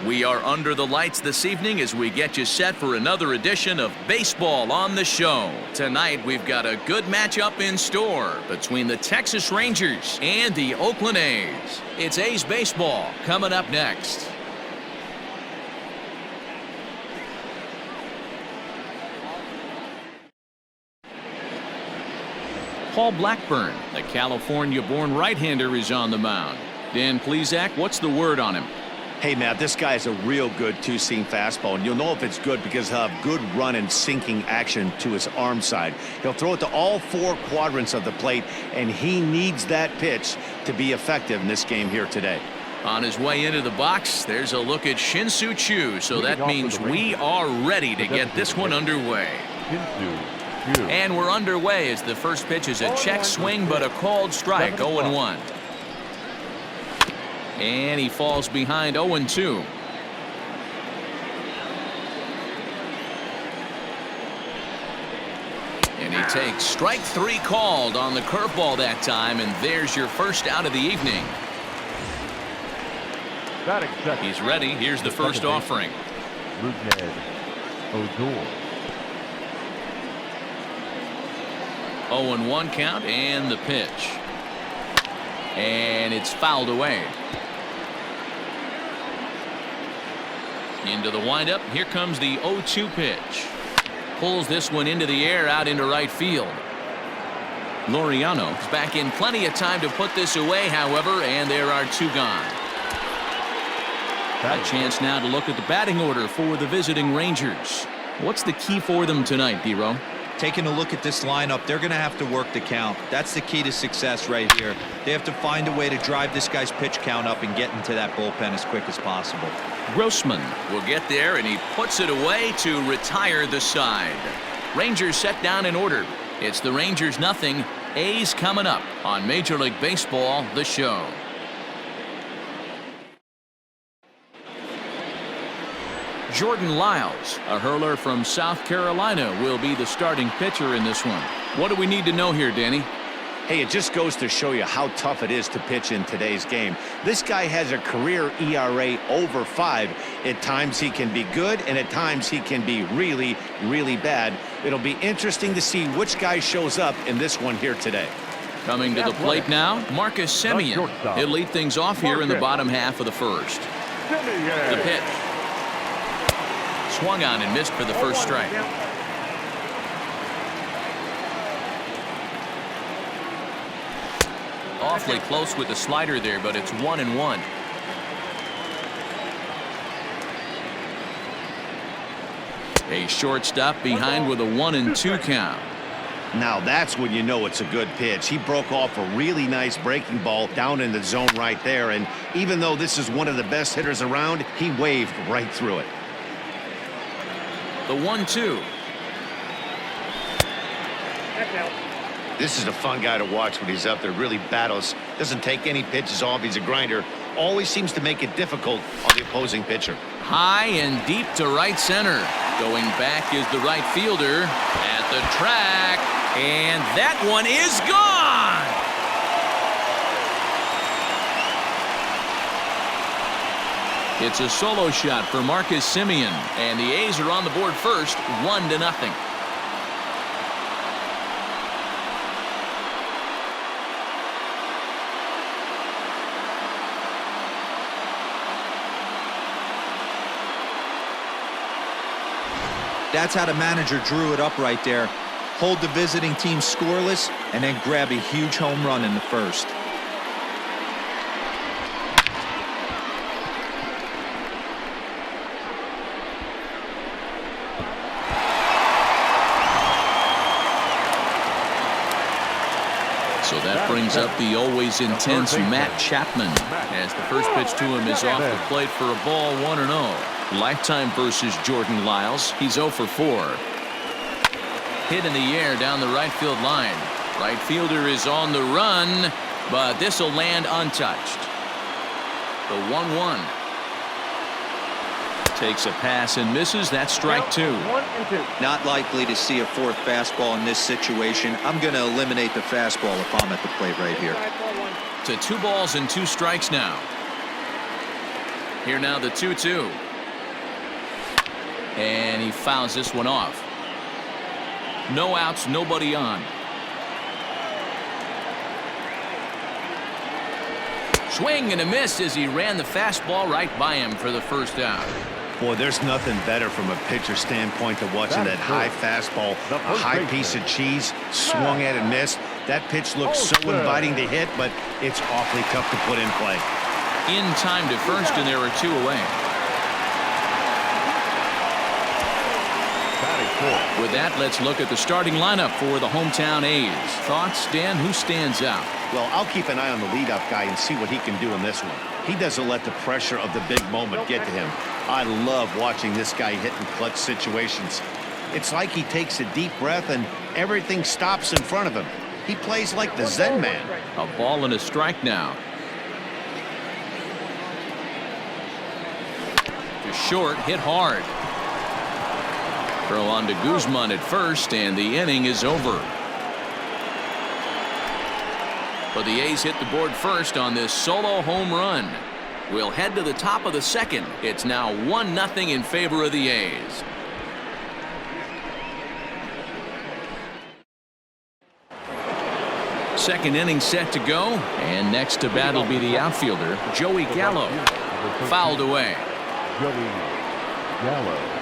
We are under the lights this evening as we get you set for another edition of Baseball on the Show. Tonight we've got a good matchup in store between the Texas Rangers and the Oakland A's. It's A's baseball coming up next. Paul Blackburn, the California-born right-hander, is on the mound. Dan Plesac, what's the word on him? Hey, Matt, this guy is a real good two-seam fastball, and you'll know if it's good because he'll have good run and sinking action to his arm side. He'll throw it to all four quadrants of the plate, and he needs that pitch to be effective in this game here today. On his way into the box, there's a look at Shin-Soo Choo, so that means we are ready to get this one underway. And we're underway as the first pitch is a check swing, but a called strike, 0-1. And he falls behind 0-2. And he takes strike three called on the curveball that time, and there's your first out of the evening. He's ready. Here's the first offering. 0-1 count and the pitch. And it's fouled away. Into the windup. Here comes the 0-2 pitch. Pulls this one into the air out into right field. Laureano's back in plenty of time to put this away, however, and there are two gone. A chance now to look at the batting order for the visiting Rangers. What's the key for them tonight, D-Row? Taking a look at this lineup, they're going to have to work the count. That's the key to success right here. They have to find a way to drive this guy's pitch count up and get into that bullpen as quick as possible. Grossman will get there, and he puts it away to retire the side. Rangers set down in order. It's the Rangers nothing. A's coming up on Major League Baseball, The Show. Jordan Lyles, a hurler from South Carolina, will be the starting pitcher in this one. What do we need to know here, Danny? Hey, it just goes to show you how tough it is to pitch in today's game. This guy has a career ERA over 5. At times he can be good, and at times he can be really, really bad. It'll be interesting to see which guy shows up in this one here today. Coming to the plate now, Marcus Semien. He'll lead things off here in the bottom half of the first. The pitch. Swung on and missed for the first strike. Awfully close with the slider there, but it's 1-1. A shortstop behind with a 1-2 count. Now that's when you know it's a good pitch. He broke off a really nice breaking ball down in the zone right there, and even though this is one of the best hitters around, he waved right through it. The 1-2. This is a fun guy to watch when he's up there. Really battles. Doesn't take any pitches off. He's a grinder. Always seems to make it difficult on the opposing pitcher. High and deep to right center. Going back is the right fielder at the track. And that one is gone. It's a solo shot for Marcus Semien, and the A's are on the board first, 1-0. That's how the manager drew it up right there. Hold the visiting team scoreless and then grab a huge home run in the first. So that brings up the always intense Matt Chapman as the first pitch to him is off the plate for a ball, 1-0. Lifetime versus Jordan Lyles. He's 0 for 4. Hit in the air down the right field line. Right fielder is on the run, but this will land untouched. The 1-1. Takes a pass and misses. That's strike 2. Not likely to see a fourth fastball in this situation. I'm going to eliminate the fastball if I'm at the plate right here. To 2 balls and 2 strikes now. Here now the 2-2. And he fouls this one off. No outs, nobody on. Swing and a miss as he ran the fastball right by him for the first out. Boy, there's nothing better from a pitcher standpoint than watching that high fastball, a high piece of cheese, swung at and missed. That pitch looks so inviting to hit, but it's awfully tough to put in play. In time to first, and there are 2 away. With that, let's look at the starting lineup for the hometown A's. Thoughts, Dan? Who stands out? Well, I'll keep an eye on the leadoff guy and see what he can do in this one. He doesn't let the pressure of the big moment get to him. I love watching this guy hit in clutch situations. It's like he takes a deep breath and everything stops in front of him. He plays like the Zen man. A ball and a strike now. To short, hit hard. Throw on to Guzman at first, and the inning is over. But the A's hit the board first on this solo home run. We'll head to the top of the second. It's now 1-0 in favor of the A's. Second inning set to go, and next to bat will be the outfielder, Joey Gallo. Fouled away. Joey Gallo.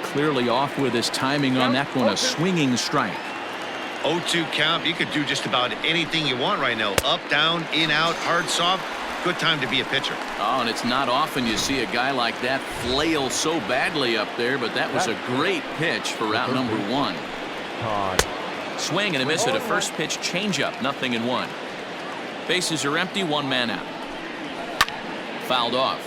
Clearly off with his timing on that one, a swinging strike. 0-2 count. You could do just about anything you want right now. Up, down, in, out, hard, soft. Good time to be a pitcher. Oh, and it's not often you see a guy like that flail so badly up there, but that was a great pitch for out number 1. Swing and a miss at a first pitch changeup, 0-1. Bases are empty, 1 man out. Fouled off.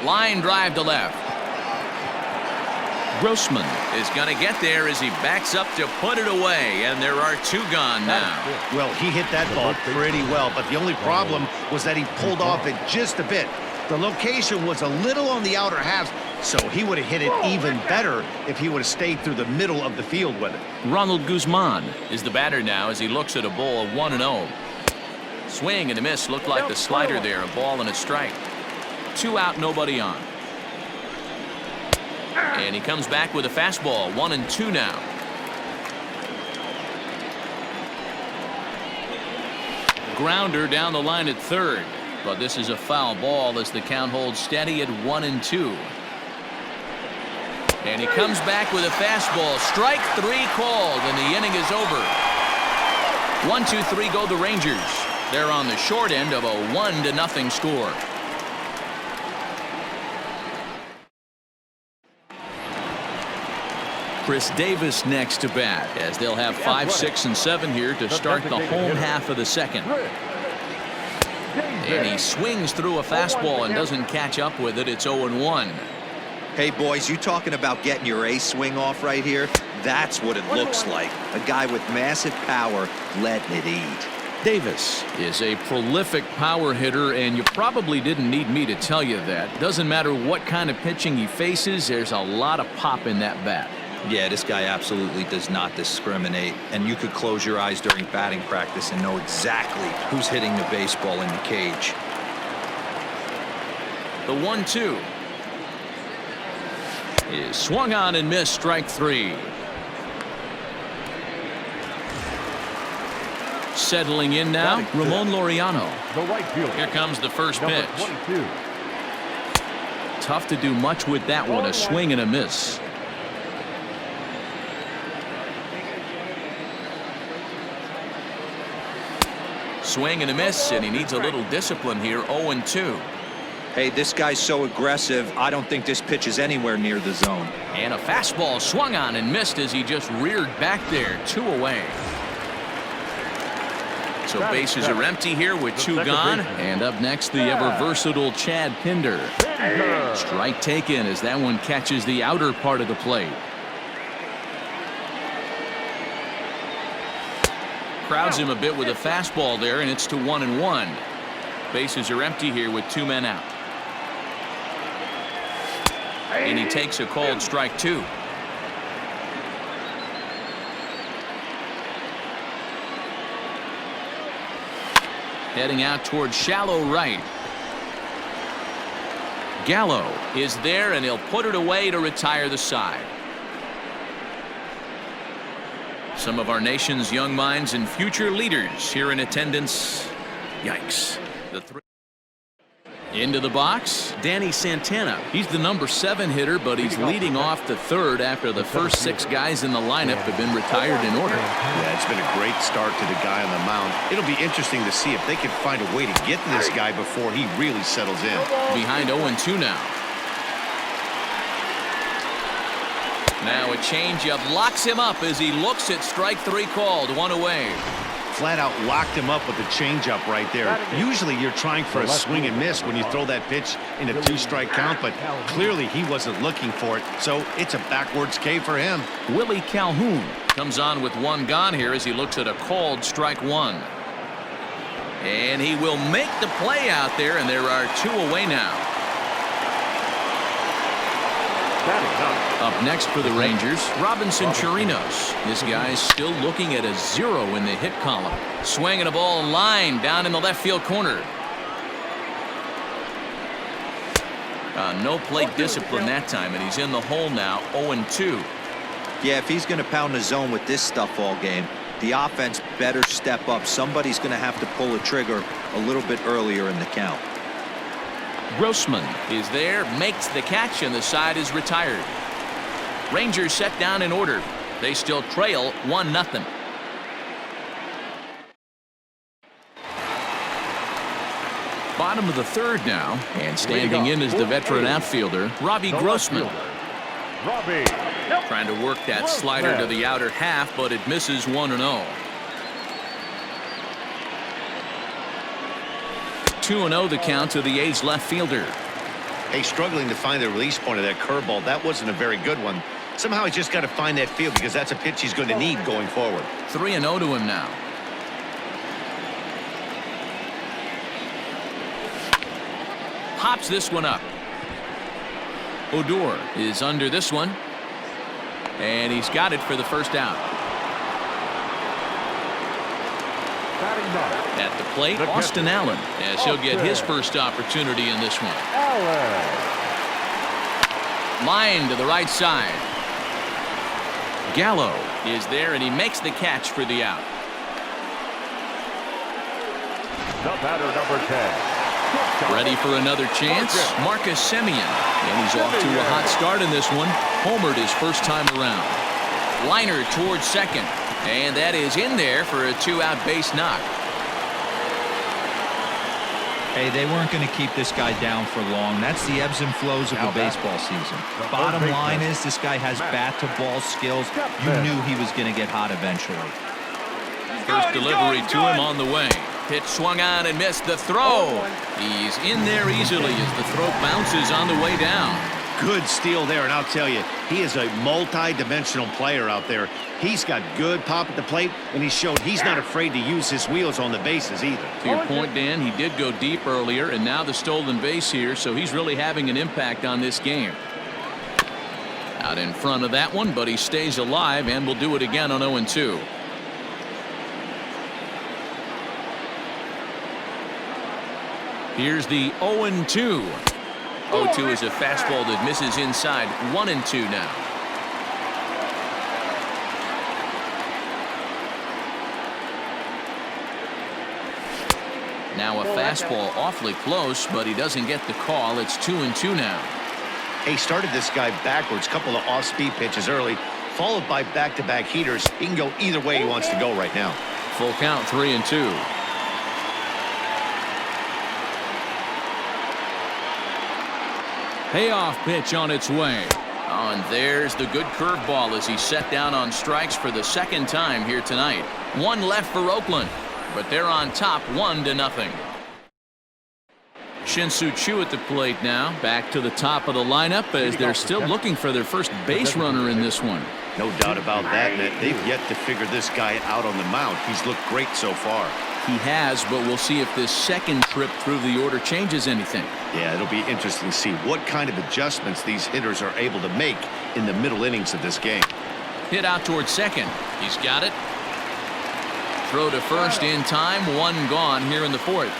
Line drive to left. Grossman is going to get there as he backs up to put it away, and there are 2 gone now. Well, he hit that ball pretty well, but the only problem was that he pulled off it just a bit. The location was a little on the outer half, so he would have hit it even better if he would have stayed through the middle of the field with it. Ronald Guzman is the batter now as he looks at a ball of 1-0. Swing and a miss, looked like the slider there, a ball and a strike. 2 out, nobody on. And he comes back with a fastball, 1-2 now. Grounder down the line at third, but this is a foul ball as the count holds steady at 1-2. And he comes back with a fastball, strike 3 called, and the inning is over. 1-2-3 go the Rangers. They're on the short end of a 1-0 score. Chris Davis next to bat as they'll have 5, 6, and 7 here to start the home half of the second. And he swings through a fastball and doesn't catch up with it. It's 0-1. Hey, boys, you talking about getting your ace swing off right here? That's what it looks like. A guy with massive power letting it eat. Davis is a prolific power hitter, and you probably didn't need me to tell you that. Doesn't matter what kind of pitching he faces, there's a lot of pop in that bat. Yeah, this guy absolutely does not discriminate, and you could close your eyes during batting practice and know exactly who's hitting the baseball in the cage. The 1-2 is swung on and missed, strike 3. Settling in now, Ramon Laureano. Here comes the first pitch. Tough to do much with that one, a swing and a miss. Swing and a miss, and he needs a little discipline here. 0-2. Hey, this guy's so aggressive, I don't think this pitch is anywhere near the zone. And a fastball swung on and missed as he just reared back there. 2 away. So bases are empty here with 2 gone. And up next, the ever-versatile Chad Pinder. Strike taken as that one catches the outer part of the plate. Crowds him a bit with a fastball there, and it's to 1-1. Bases are empty here with 2 men out. And he takes a called strike 2. Heading out towards shallow right. Gallo is there, and he'll put it away to retire the side. Some of our nation's young minds and future leaders here in attendance. Yikes. Into the box, Danny Santana. He's the number 7 hitter, but he's leading off the third after the first 6 guys in the lineup have been retired in order. Yeah, it's been a great start to the guy on the mound. It'll be interesting to see if they can find a way to get to this guy before he really settles in. Behind 0-2 now. Now a changeup locks him up as he looks at strike 3 called. 1 away. Flat out locked him up with the changeup right there. Usually you're trying for a swing and miss when you throw that pitch in a 2-strike count, but clearly he wasn't looking for it, so it's a backwards K for him. Willie Calhoun comes on with 1 gone here as he looks at a called strike 1. And he will make the play out there, and there are 2 away now. Up next for the Rangers, Robinson Chirinos. This guy's still looking at a 0 in the hit column. Swinging a ball line down in the left field corner. No plate discipline that time, and he's in the hole now. 0-2. Yeah, if he's going to pound the zone with this stuff all game, the offense better step up. Somebody's going to have to pull a trigger a little bit earlier in the count. Grossman is there, makes the catch, and the side is retired. Rangers set down in order. They still trail 1-0. Bottom of the third now, and standing in is the veteran outfielder, Robbie Grossman. Trying to work that slider to the outer half, but it misses 1-0. 2-0 the count to the A's left fielder. Hey, struggling to find the release point of that curveball. That wasn't a very good one. Somehow he's just got to find that field because that's a pitch he's going to need going forward. 3-0 to him now. Pops this one up. Odor is under this one. And he's got it for the first out. At the plate, Austin Allen, as he'll get his first opportunity in this one. Line to the right side. Gallo is there, and he makes the catch for the out. The batter, number 10. Ready for another chance? Marcus Semien. And he's off to a hot start in this one. Homered his first time around. Liner towards second. And that is in there for a 2-out base knock. Hey, they weren't going to keep this guy down for long. That's the ebbs and flows of the baseball season. Bottom line is this guy has bat-to-ball skills. You knew he was going to get hot eventually. First delivery to him on the way. Pitch swung on and missed the throw. He's in there easily as the throw bounces on the way down. Good steal there, and I'll tell you, he is a multi-dimensional player out there. He's got good pop at the plate, and he showed he's not afraid to use his wheels on the bases either. To your point, Dan, he did go deep earlier, and now the stolen base here, so he's really having an impact on this game. Out in front of that one, but he stays alive and will do it again on 0-2. Here's the 0-2. 0-2 is a fastball that misses inside. 1-2 now. Now a fastball awfully close, but he doesn't get the call. It's 2-2 now. He started this guy backwards, couple of off-speed pitches early, followed by back-to-back heaters. He can go either way he wants to go right now. Full count, 3-2. Payoff pitch on its way. Oh, and there's the good curveball as he's set down on strikes for the second time here tonight. One left for Oakland, but they're on top 1-0. Shin-Soo Choo at the plate now. Back to the top of the lineup as they're still looking for their first base runner in this one. No doubt about that, Matt. They've yet to figure this guy out on the mound. He's looked great so far. He has, but we'll see if this second trip through the order changes anything. Yeah, it'll be interesting to see what kind of adjustments these hitters are able to make in the middle innings of this game. Hit out towards second. He's got it. Throw to first in time. One gone here in the fourth.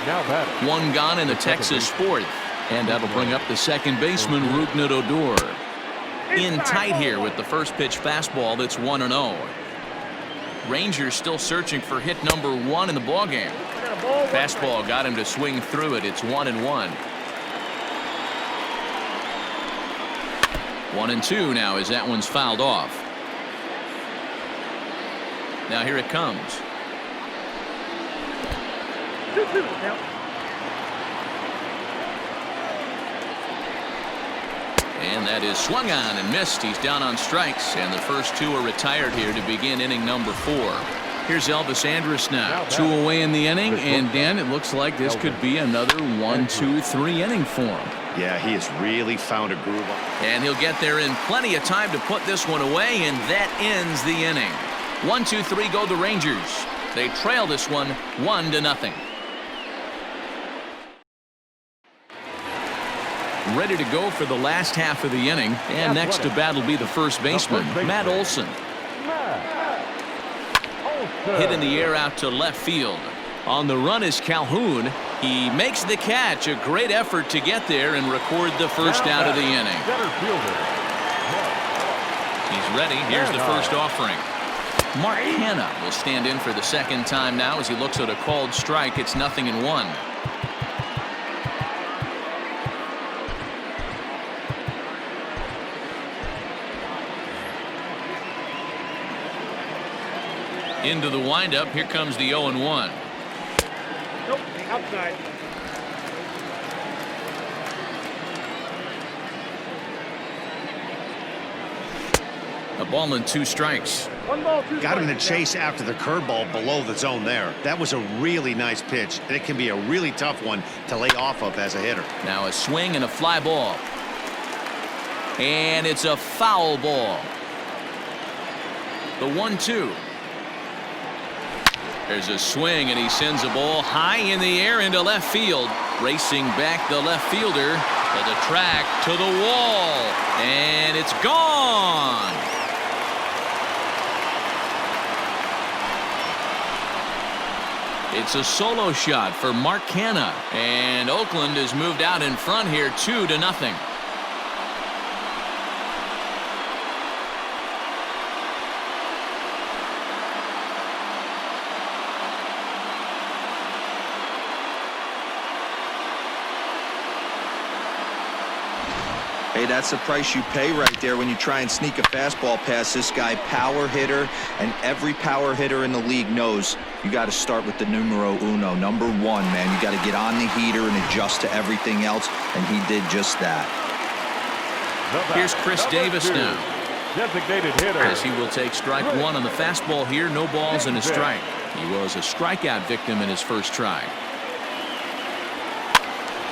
Now batting. One gone in the Texas fourth. And that'll bring up the second baseman, Rougned Odor. In tight here with the first pitch fastball that's 1-0. Rangers still searching for hit number 1 in the ballgame. Fastball got him to swing through it. It's 1-1. 1-2 now as that one's fouled off. Now here it comes. And that is swung on and missed. He's down on strikes, and the first two are retired here to begin inning number 4. Here's Elvis Andrus now. 2 away in the inning, and Dan, it looks like this could be another 1-2-3 inning for him. Yeah, he has really found a groove. And he'll get there in plenty of time to put this one away, and that ends the inning. 1-2-3 go the Rangers. They trail this one 1-0. Ready to go for the last half of the inning, and next to bat will be the first baseman, Matt Olson. Hit in the air out to left field. On the run is Calhoun. He makes the catch. A great effort to get there and record the first out of the inning. He's ready. Here's the first offering. Mark Hanna will stand in for the second time now as he looks at a called strike. It's 0-1. Into the windup. Here comes the 0-1. Nope, outside. A ball and 2 strikes. 1 ball, 2 Got him to strikes. chase after the curveball below the zone there. That was a really nice pitch, and it can be a really tough one to lay off of as a hitter. Now a swing and a fly ball. And it's a foul ball. The 1-2. There's a swing, and he sends a ball high in the air into left field. Racing back the left fielder to the track, to the wall, and it's gone. It's a solo shot for Mark Hanna, and Oakland has moved out in front here 2-0. Hey, that's the price you pay right there when you try and sneak a fastball past this guy. Power hitter, and every power hitter in the league knows you got to start with the numero uno, number 1, man. You got to get on the heater and adjust to everything else, and he did just that. Here's Chris Davis now. Designated hitter. As he will take strike 1 on the fastball here. No balls and a strike. He was a strikeout victim in his first try.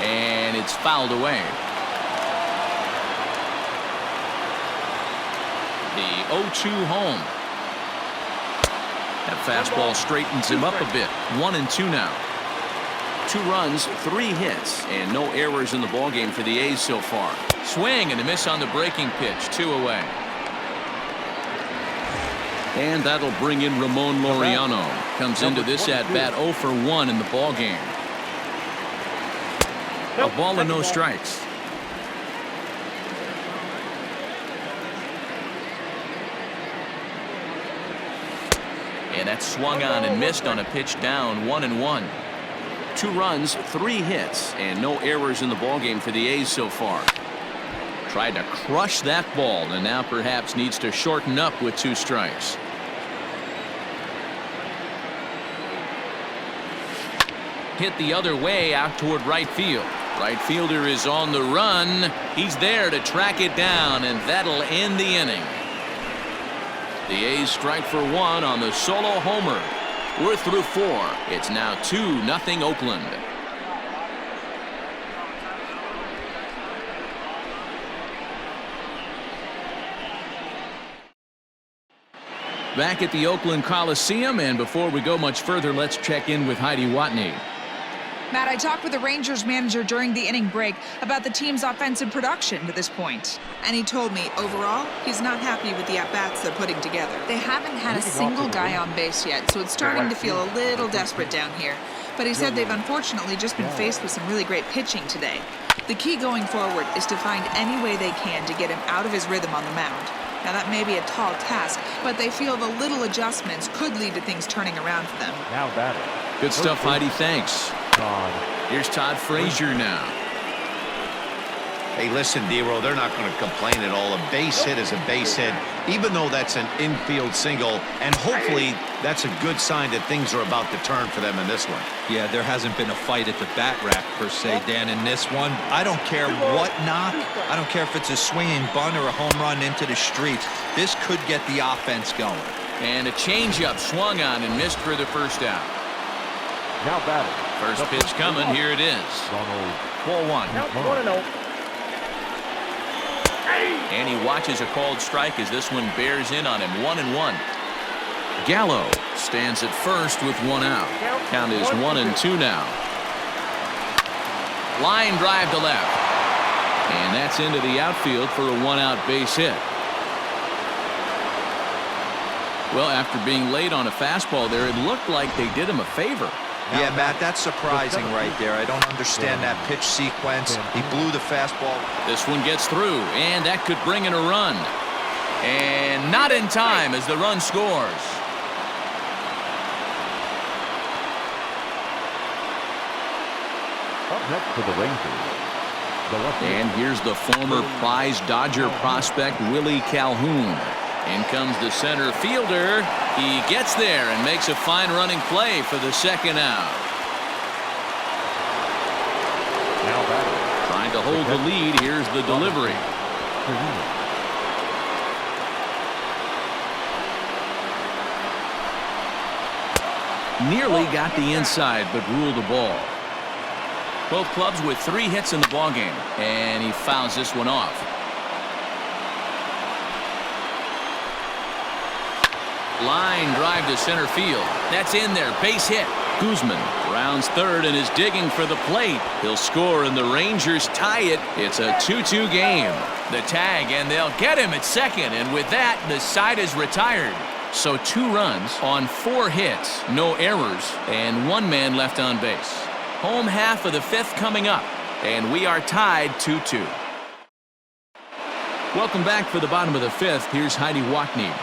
And it's fouled away. The 0-2 home. That fastball straightens him up a bit. 1-2 now. 2 runs, 3 hits, and no errors in the ballgame for the A's so far. Swing and a miss on the breaking pitch. 2 away. And that'll bring in Ramon Laureano. Comes into this at bat 0 for 1 in the ballgame. A ball and no strikes. And that's swung on and missed on a pitch down. 1-1. 2 runs, 3 hits, and no errors in the ballgame for the A's so far. Tried to crush that ball, and now perhaps needs to shorten up with 2 strikes. Hit the other way out toward right field. Right fielder is on the run. He's there to track it down, and that'll end the inning. The A's strike for 1 on the solo homer. We're through 4. It's now 2-0 Oakland. Back at the Oakland Coliseum, and before we go much further, let's check in with Heidi Watney. Matt, I talked with the Rangers manager during the inning break about the team's offensive production to this point. And he told me, overall, he's not happy with the at-bats they're putting together. They haven't had a single guy on base yet, so it's starting to feel a little desperate down here. But he said they've unfortunately just been faced with some really great pitching today. The key going forward is to find any way they can to get him out of his rhythm on the mound. Now, that may be a tall task, but they feel the little adjustments could lead to things turning around for them. Now batting. Good stuff, Heidi. Thanks. Here's Todd Frazier now. Hey, listen, Dero, they're not going to complain at all. A base hit is a base hit, even though that's an infield single. And hopefully that's a good sign that things are about to turn for them in this one. Yeah, there hasn't been a fight at the bat rack, per se, Dan, in this one. I don't care what knock. I don't care if it's a swinging bunt or a home run into the streets. This could get the offense going. And a changeup swung on and missed for the first out. Now batting. First pitch coming. Here it is. 4-1. Count 1-0. And he watches a called strike as this one bears in on him. 1-1. Gallo stands at first with 1 out. Count is 1-2 now. Line drive to left. And that's into the outfield for a 1-out base hit. Well, after being late on a fastball there, it looked like they did him a favor. Yeah, Matt, that's surprising right there. I don't understand that pitch sequence. He blew the fastball. This one gets through, and that could bring in a run. And not in time as the run scores. Up next for the Rangers. And here's the former prize Dodger prospect, Willie Calhoun. In comes the center fielder. He gets there and makes a fine running play for the second out. Now batting. Trying to hold the lead. Here's the delivery. Nearly got the inside, but ruled the ball. Both clubs with 3 hits in the ballgame, and he fouls this one off. Line drive to center field. That's in there. Base hit. Guzman rounds third and is digging for the plate. He'll score and the Rangers tie it. It's a 2-2 game. The tag, and they'll get him at second. And with that, the side is retired. So 2 runs on 4 hits, no errors, and 1 man left on base. Home half of the 5th coming up, and we are tied 2-2. Welcome back for the bottom of the 5th. Here's Heidi Watney.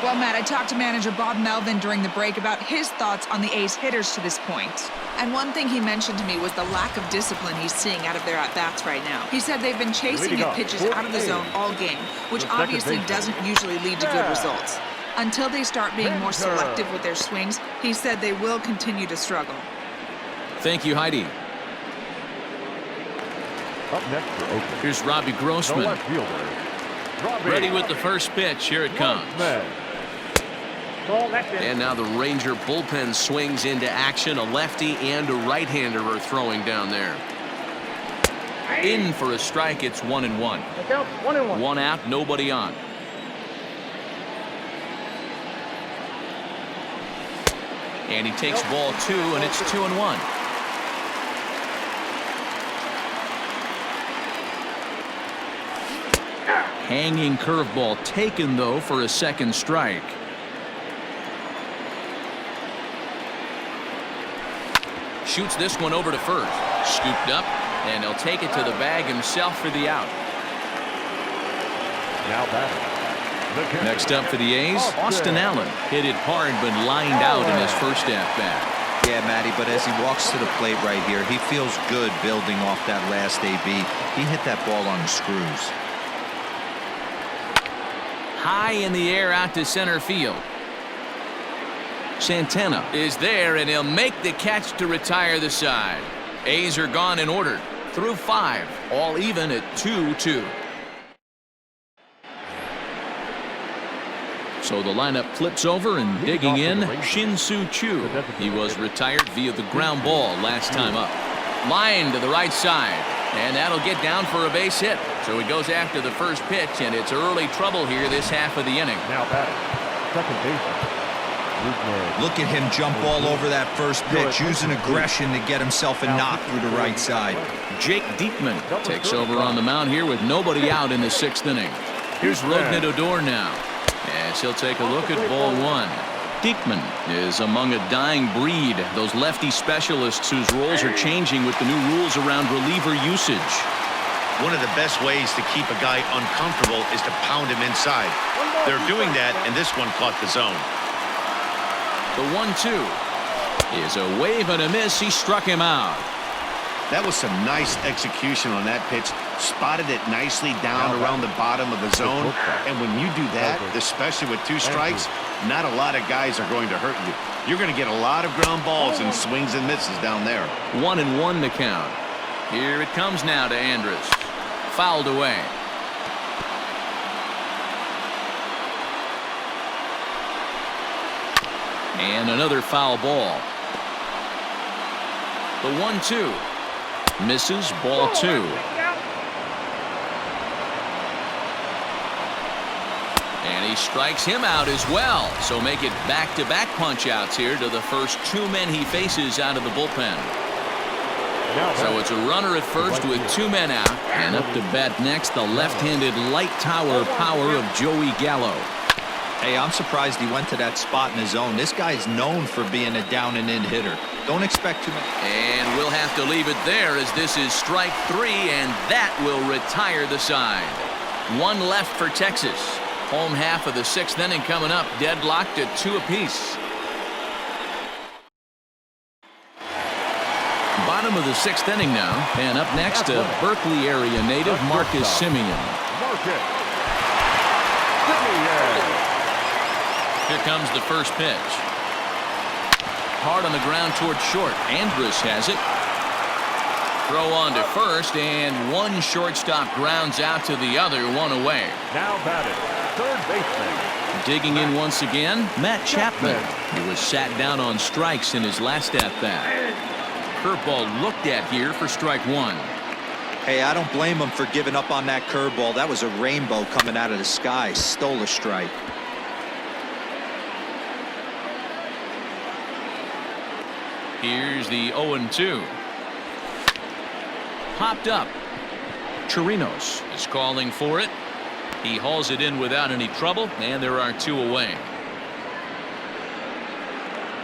Well, Matt, I talked to manager Bob Melvin during the break about his thoughts on the A's hitters to this point. And one thing he mentioned to me was the lack of discipline he's seeing out of their at-bats right now. He said they've been chasing his pitches out of the zone all game, which obviously doesn't usually lead to good results. Until they start being more selective with their swings, he said they will continue to struggle. Thank you, Heidi. Up next for Oakland. Here's Robbie Grossman. The left fielder, Ready with the first pitch. Here it comes. And now the Ranger bullpen swings into action. A lefty and a right-hander are throwing down there. In for a strike. It's 1-1. 1-1. 1 out, nobody on. And he takes ball 2, and it's 2-1. Hanging curveball taken, though, for a second strike. Shoots this one over to first. Scooped up, and he'll take it to the bag himself for the out. Now batting. Next up for the A's, Austin Allen. Hit it hard, but lined out in his first at-bat. Yeah, Matty, but as he walks to the plate right here, he feels good building off that last AB. He hit that ball on the screws. High in the air out to center field. Santana is there, and he'll make the catch to retire the side. A's are gone in order. Through 5, all even at 2-2. So the lineup flips over and digging in, Shin-Soo Choo. He was retired via the ground ball last time up. Line to the right side, and that'll get down for a base hit. So he goes after the first pitch, and it's early trouble here this half of the inning. Now batting, second baseman. Look at him jump all over that first pitch, using aggression to get himself a knock through the right side. Jake Diekman takes over on the mound here with nobody out in the 6th inning. Here's Rougned Odor now, as he'll take a look at ball 1. Diekman is among a dying breed, those lefty specialists whose roles are changing with the new rules around reliever usage. One of the best ways to keep a guy uncomfortable is to pound him inside. They're doing that, and this one caught the zone. The 1-2 is a wave and a miss. He struck him out. That was some nice execution on that pitch. Spotted it nicely down around the bottom of the zone. And when you do that, especially with 2 strikes, not a lot of guys are going to hurt you. You're going to get a lot of ground balls and swings and misses down there. 1-1 the count. Here it comes now to Andrus. Fouled away. And another foul ball. The 1-2 misses, ball 2. And he strikes him out as well. So make it back-to-back punch-outs here to the first 2 men he faces out of the bullpen. So it's a runner at first with 2 men out, and up to bat next the left-handed light tower power of Joey Gallo. Hey, I'm surprised he went to that spot in his zone. This guy's known for being a down-and-in hitter. Don't expect too much. And we'll have to leave it there as this is strike 3, and that will retire the side. 1 left for Texas. Home half of the 6th inning coming up, deadlocked at 2 apiece. Bottom of the 6th inning now, and up next a Berkeley area native, Marcus Semien. Here comes the first pitch. Hard on the ground toward short. Andrus has it. Throw on to first, and 1 shortstop grounds out to the other, 1 away. Now batted, third baseman. Digging in once again, Matt Chapman. He was sat down on strikes in his last at-bat. Curveball looked at here for strike 1. Hey, I don't blame him for giving up on that curveball. That was a rainbow coming out of the sky. Stole a strike. Here's the 0-2. Popped up. Chirinos is calling for it. He hauls it in without any trouble, and there are 2 away.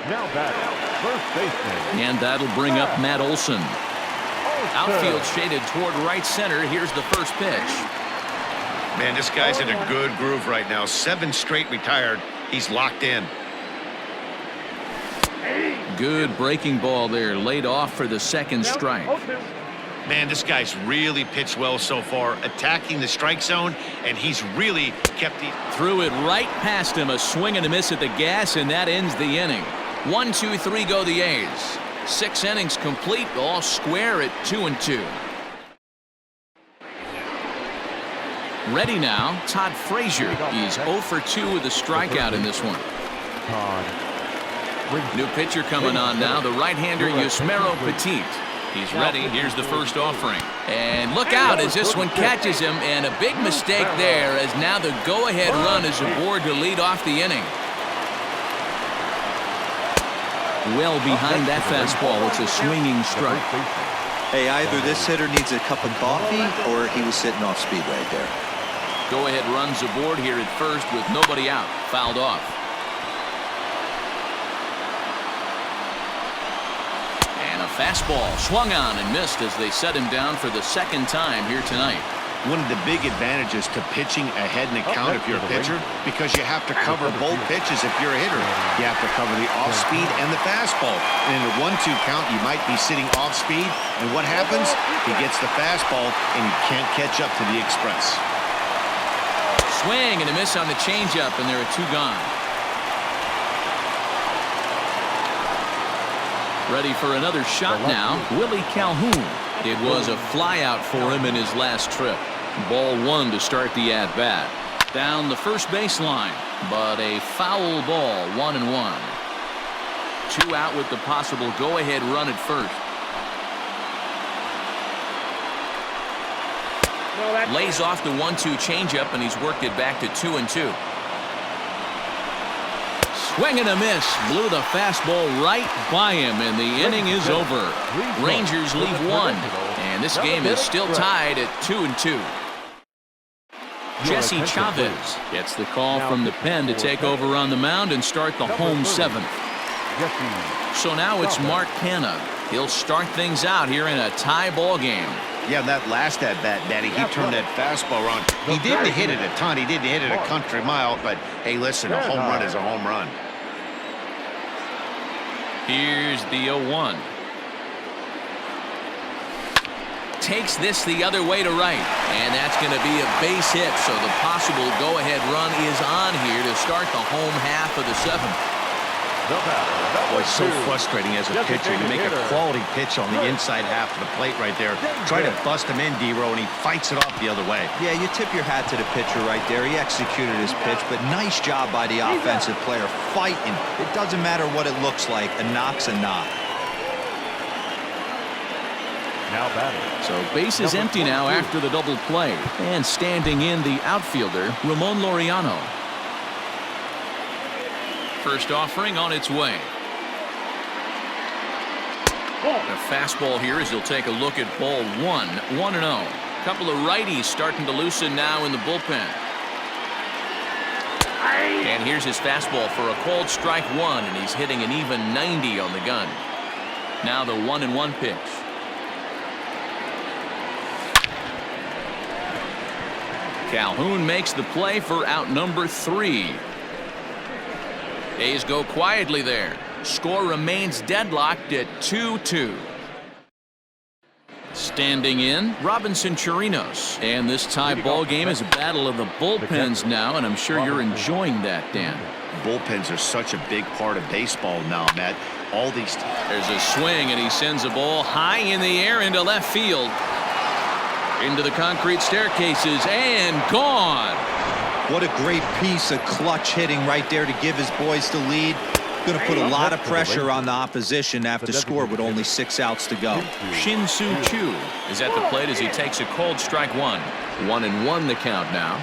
Now batting, first baseman. And that'll bring up Matt Olson. Outfield shaded toward right center. Here's the first pitch. Man, this guy's in a good groove right now. 7 straight retired. He's locked in. Good breaking ball there, laid off for the 2nd strike. Man, this guy's really pitched well so far, attacking the strike zone, and he's really kept the... Threw it right past him, a swing and a miss at the gas, and that ends the inning. 1, 2, 3 go the A's. 6 innings complete, all square at 2-2. Ready now, Todd Frazier. He's 0 for 2 with a strikeout in this one. New pitcher coming on now, the right-hander Yusmeiro Petit. He's ready. Here's the first offering. And look out as this one catches him, and a big mistake there as now the go-ahead run is aboard to lead off the inning. Well behind that fastball. It's a swinging strike. Hey, either this hitter needs a cup of coffee or he was sitting off speed right there. Go-ahead runs aboard here at first with nobody out. Fouled off. Fastball swung on and missed as they set him down for the 2nd time here tonight. One of the big advantages to pitching ahead in the count if you're a pitcher, because you have to cover both pitches if you're a hitter. You have to cover the off-speed and the fastball. And in a 1-2 count, you might be sitting off-speed, and what happens? He gets the fastball, and he can't catch up to the express. Swing and a miss on the changeup, and there are 2 gone. Ready for another shot now, Willie Calhoun. It was a flyout for him in his last trip. Ball 1 to start the at-bat. Down the first baseline. but a foul ball, 1-1. 2 out with the possible go-ahead run at first. Lays off the 1-2 changeup, and he's worked it back to 2-2. Swing and a miss. Blew the fastball right by him, and the inning is over. Rangers leave 1, and this game is still tied at 2-2. Jesse Chavez gets the call from the pen to take over on the mound and start the home 7th. So now it's Mark Canha. He'll start things out here in a tie ball game. Yeah, that last at-bat, Daddy, he turned that fastball around. He didn't hit it a ton. He didn't hit it a country mile, but hey, listen, a home run is a home run. Here's the 0-1. Takes this the other way to right, and that's going to be a base hit, so the possible go-ahead run is on here to start the home half of the 7th. Boy, it's so frustrating as a pitcher. You make a quality pitch on the inside half of the plate right there. Try to bust him in, D-Row, and he fights it off the other way. Yeah, you tip your hat to the pitcher right there. He executed his pitch, but nice job by the offensive player fighting. It doesn't matter what it looks like. A knock's a knock. Now batting. So base is empty now after the double play. And standing in the outfielder, Ramon Laureano. First offering on its way. A fastball here as he'll take a look at ball 1, 1-0. Couple of righties starting to loosen now in the bullpen. And here's his fastball for a called strike 1, and he's hitting an even 90 on the gun. Now the 1-1 pitch. Calhoun makes the play for out number 3. A's go quietly there. Score remains deadlocked at 2-2. Standing in, Robinson Chirinos. And this tie ball game is a battle of the bullpens now, and I'm sure you're enjoying that, Dan. Bullpens are such a big part of baseball now, Matt. All these. There's a swing, and he sends a ball high in the air into left field. Into the concrete staircases, and gone. What a great piece of clutch hitting right there to give his boys the lead. Going to put a lot of pressure on the opposition after score with only 6 outs to go. Shin-Soo Choo is at the plate as he takes a cold strike 1. 1-1 the count now.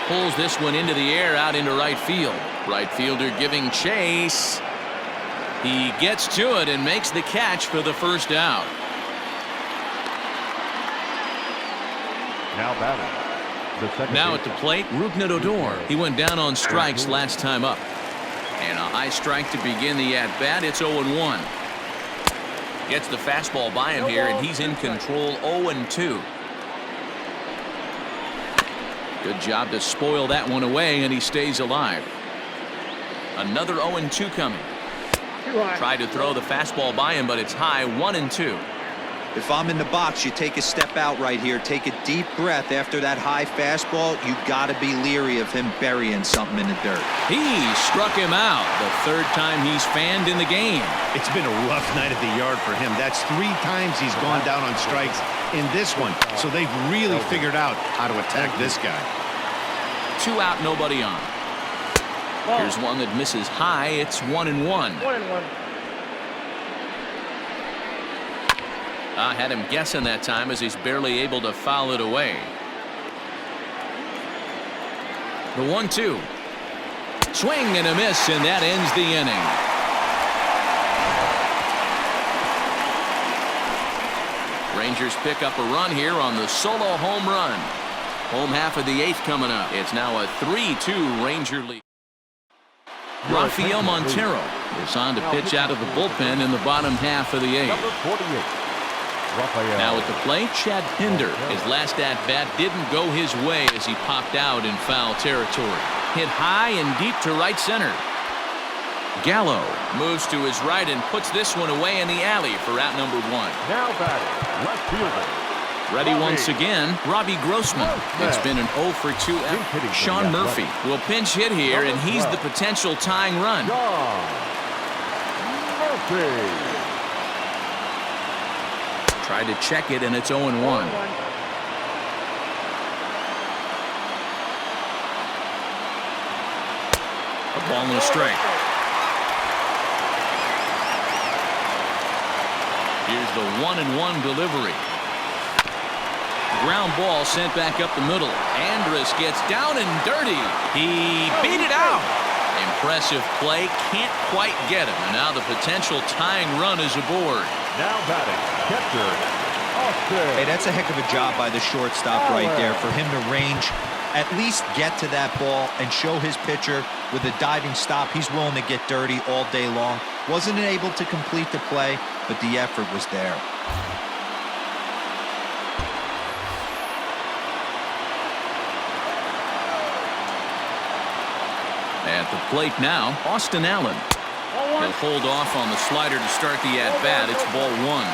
Pulls this one into the air out into right field. Right fielder giving chase. He gets to it and makes the catch for the first out. Now batting. Now at the plate, Rougned Odor. He went down on strikes last time up. And a high strike to begin the at-bat. It's 0-1. Gets the fastball by him here, and he's in control 0-2. Good job to spoil that one away, and he stays alive. Another 0-2 coming. Tried to throw the fastball by him, but it's high, 1-2. If I'm in the box, you take a step out right here. Take a deep breath after that high fastball. You got to be leery of him burying something in the dirt. He struck him out. The 3rd time he's fanned in the game. It's been a rough night at the yard for him. That's 3 times he's gone down on strikes in this one. So they've really figured out how to attack this guy. 2 out, nobody on. Here's one that misses high. It's 1-1. 1-1. I had him guessing that time as he's barely able to foul it away. The 1-2. Swing and a miss, and that ends the inning. Rangers pick up a run here on the solo home run. Home half of the 8th coming up. It's now a 3-2 Ranger lead. Rafael Montero is on to pitch out of the bullpen in the bottom half of the 8th. Number 48. Now at the plate, Chad Pinder. His last at-bat didn't go his way as he popped out in foul territory. Hit high and deep to right center. Gallo moves to his right and puts this one away in the alley for out number 1. Now batting, left fielder. Ready once again, Robbie Grossman. It's been an 0 for 2 out. Sean Murphy will pinch hit here, and he's the potential tying run. Murphy. Tried to check it, and it's 0-1. Ball and a strike. Here's the 1-1 delivery. Ground ball sent back up the middle. Andrus gets down and dirty. He beat it out. Impressive play. Can't quite get him. And now the potential tying run is aboard. Now batting, catcher, Austin. Hey, that's a heck of a job by the shortstop right there for him to range, at least get to that ball and show his pitcher with a diving stop. He's willing to get dirty all day long. Wasn't able to complete the play, but the effort was there. At the plate now, Austin Allen. He'll hold off on the slider to start the at-bat. It's ball one.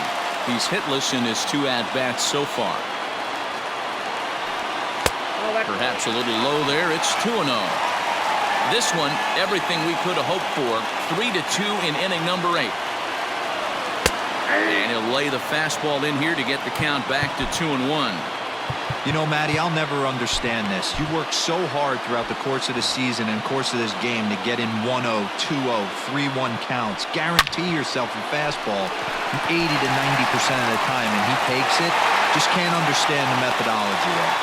He's hitless in his 2 at-bats so far. Perhaps a little low there. It's 2-0. This one, everything we could have hoped for. 3-2 in inning number 8. And he'll lay the fastball in here to get the count back to 2-1. You know, Matty, I'll never understand this. You work so hard throughout the course of the season and course of this game to get in 1-0, 2-0, 3-1 counts. Guarantee yourself a fastball 80 to 90% of the time, and he takes it. Just can't understand the methodology there.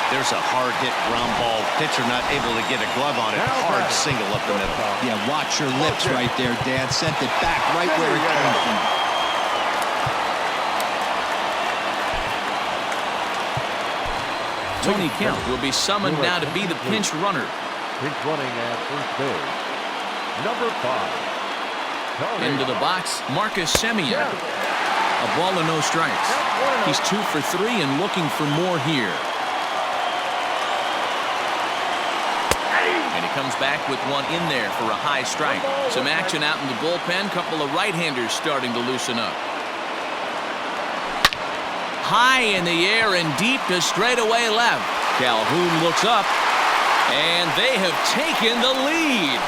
There's a hard hit ground ball. Pitcher not able to get a glove on it. Hard single up the middle. Yeah, watch your lips right there, Dan. Sent it back right where it came from. Tony Kemp will be summoned now to be the pinch runner. Pinch running at first base. Number 5. Into the box, Marcus Semien. A ball and no strikes. He's 2 for 3 and looking for more here. And he comes back with one in there for a high strike. Some action out in the bullpen. Couple of right-handers starting to loosen up. High in the air and deep to straightaway left. Calhoun looks up, and they have taken the lead.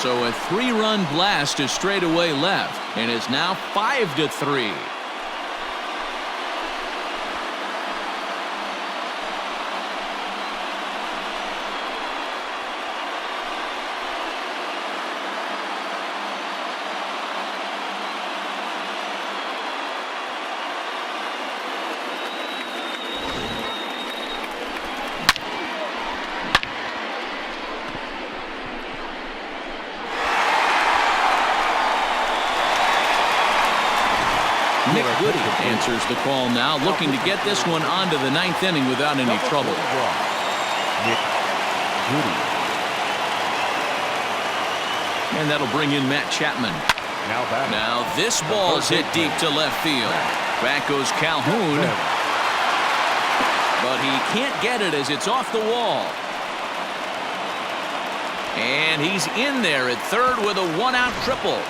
So a 3-run blast to straightaway left, and it's now 5-3. Nick Goody answers the call now, looking to get this one onto the 9th inning without any trouble. Nick Goody. And that'll bring in Matt Chapman. Now this ball's hit deep to left field. Back goes Calhoun. But he can't get it as it's off the wall. And he's in there at third with a 1-out triple.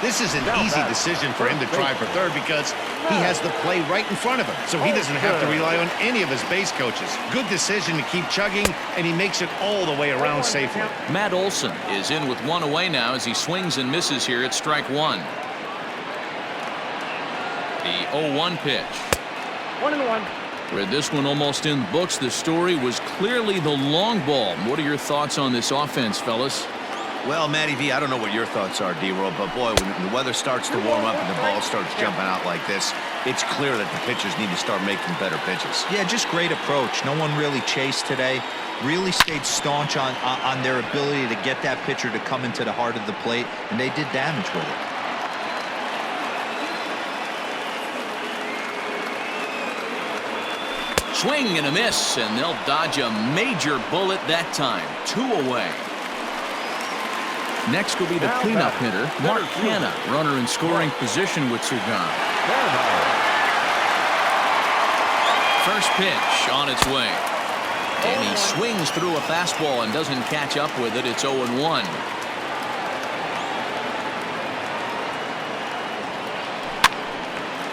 This is an easy decision for him to try for third because he has the play right in front of him, so he doesn't have to rely on any of his base coaches. Good decision to keep chugging, and he makes it all the way around safely. Matt Olson is in with one away now as he swings and misses here at strike one. The 0-1 pitch. 1-1. With this one almost in the books, the story was clearly the long ball. What are your thoughts on this offense, fellas? Well, Matty V, I don't know what your thoughts are, D-Roll, but boy, when the weather starts to warm up and the ball starts jumping out like this, it's clear that the pitchers need to start making better pitches. Yeah, just great approach. No one really chased today. Really stayed staunch on their ability to get that pitcher to come into the heart of the plate, and they did damage with it. Swing and a miss, and they'll dodge a major bullet that time. 2 away. Next will be the cleanup hitter, Mark Hanna, runner in scoring position with Sugan. First pitch on its way. And he swings through a fastball and doesn't catch up with it. It's 0-1.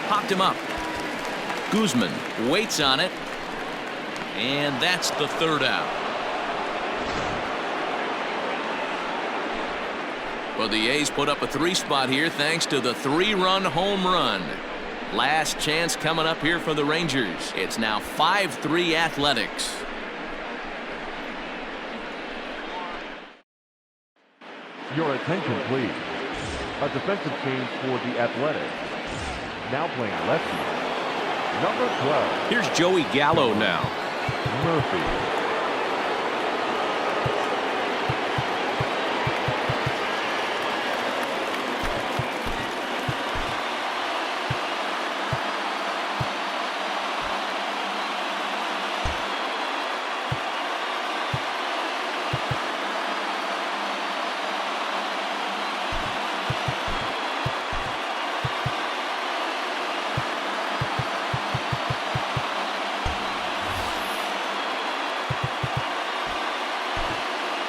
Popped him up. Guzman waits on it. And that's the 3rd out. Well, the A's put up a 3 spot here thanks to the 3-run home run. Last chance coming up here for the Rangers. It's now 5-3 Athletics. Your attention, please. A defensive change for the Athletics. Now playing lefty. Number 12. Here's Joey Gallo now. Murphy.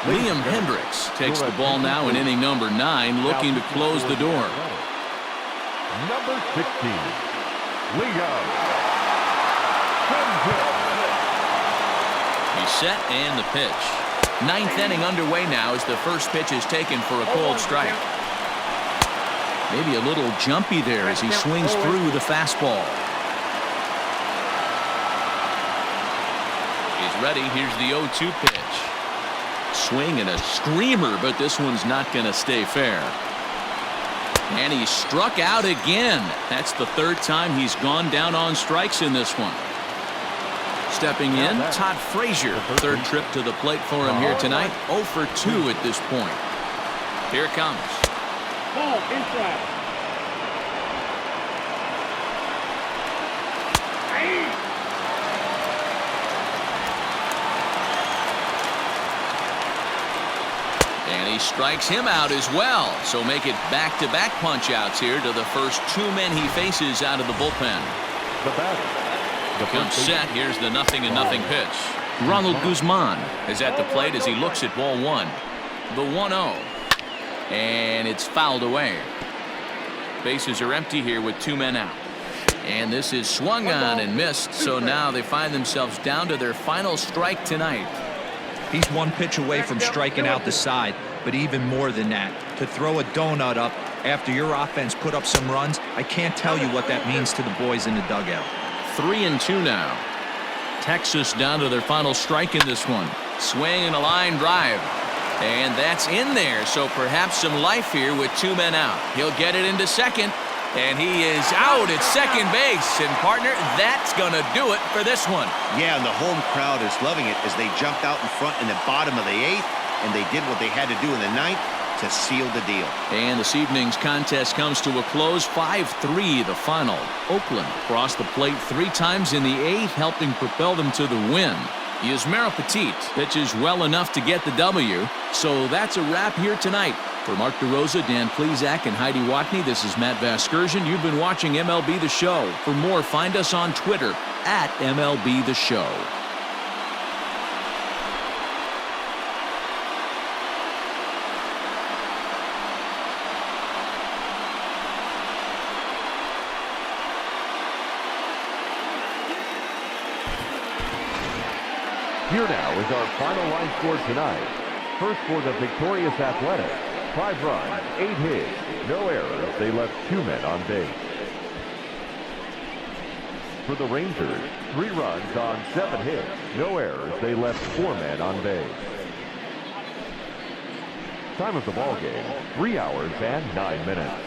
Liam Hendricks takes the ball now in inning number 9, looking to close the door. Number 16, Liam Hendricks. He's set and the pitch. 9th inning underway now as the first pitch is taken for a cold strike. Maybe a little jumpy there as he swings through the fastball. He's ready. Here's the 0-2 pitch. Swing and a screamer, but this one's not going to stay fair. And he struck out again. That's the 3rd time he's gone down on strikes in this one. Stepping in, Todd Frazier. 3rd trip to the plate for him here tonight. 0 for 2 at this point. Here it comes. Ball inside. And he strikes him out as well. So make it back-to-back punch-outs here to the first 2 men he faces out of the bullpen. The batter. Comes set. Here's the 0-0 pitch. Ronald Guzman is at the plate as he looks at ball 1. The 1-0. And it's fouled away. Bases are empty here with 2 men out. And this is swung on and missed. So now they find themselves down to their final strike tonight. He's 1 pitch away from striking out the side, but even more than that, to throw a donut up after your offense put up some runs, I can't tell you what that means to the boys in the dugout. 3-2 now. Texas down to their final strike in this one. Swing and a line drive. And that's in there, so perhaps some life here with 2 men out. He'll get it into second, and he is out at second base. And partner, that's going to do it for this one. Yeah, and the home crowd is loving it as they jumped out in front in the bottom of the 8th, and they did what they had to do in the 9th to seal the deal. And this evening's contest comes to a close. 5-3 the final. Oakland crossed the plate 3 times in the 8th, helping propel them to the win. Yusmeiro Petit pitches well enough to get the W. So that's a wrap here tonight. For Mark DeRosa, Dan Plesac, and Heidi Watney, this is Matt Vasgersian. You've been watching MLB The Show. For more, find us on Twitter at MLB The Show. Here now is our final line score tonight. First for the victorious Athletics, 5 runs, 8 hits, no errors. They left 2 men on base. For the Rangers, 3 runs on 7 hits, no errors. They left 4 men on base. Time of the ball game, 3 hours and 9 minutes.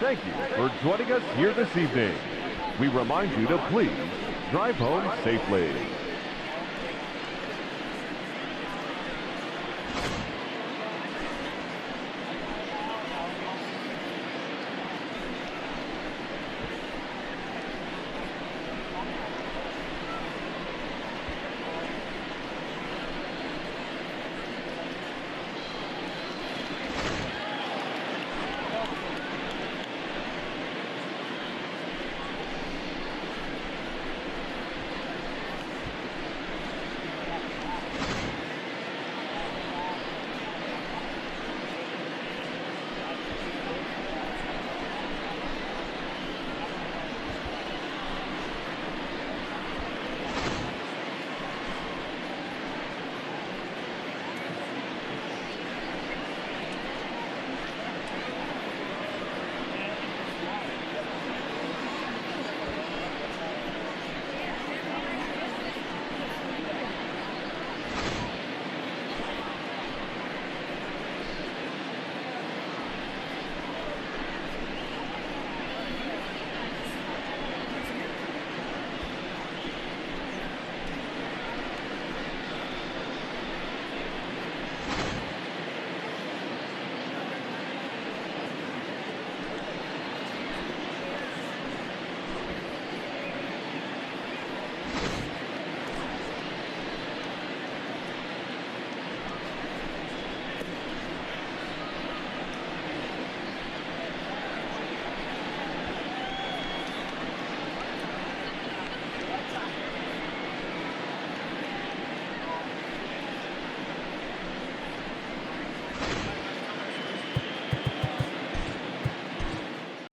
Thank you for joining us here this evening. We remind you to please drive home safely.